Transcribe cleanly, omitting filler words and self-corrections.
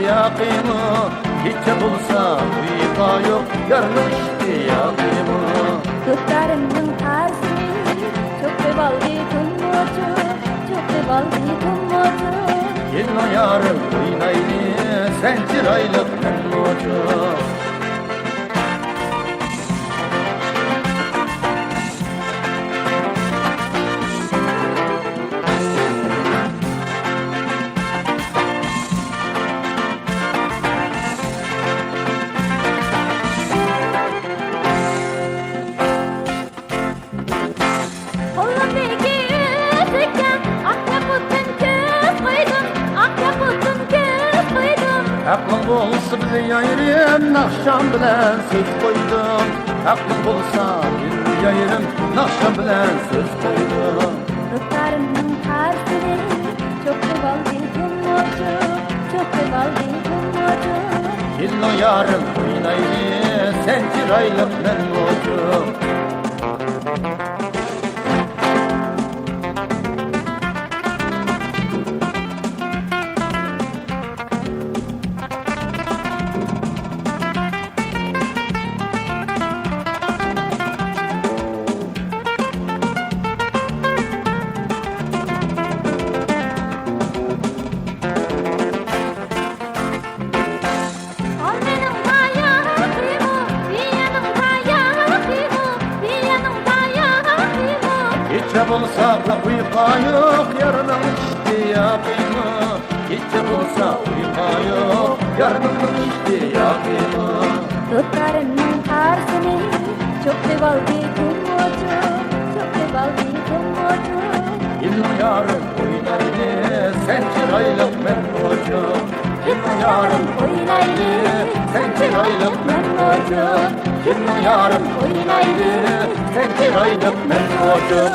iştiyakımı. Hiç bulsa uyka yok yarın iştiyakımı. Dutlarımın tersini çok bevaldi kummocu, çok bevaldi kummocu. Gelin yarın oynayını sen çıraylık ben mocu. Aklın bolsa bize yayırım, nakşam bilen söz koydum. Aklın bolsa bize yayırım, nakşam bilen söz koydum. Dutlarımın tersini çok bevaldi kummocu, çok bevaldi kummocu. Gelin yarın oynayını sen çıraylık ben mocu. Gece bulsa uyka yok yarının iştiyakımı. Gece bulsa uyka yok yarının iştiyakımı. Dutlarımın tersini çok bevaldi kummocu, çok bevaldi kummocu. Gelin yarın oynayını sen çıraylık ben mocu. Gelin yarın oynayını sen çıraylık ben mocu. Gelin yarın oynayını sen çıraylık ben mocu.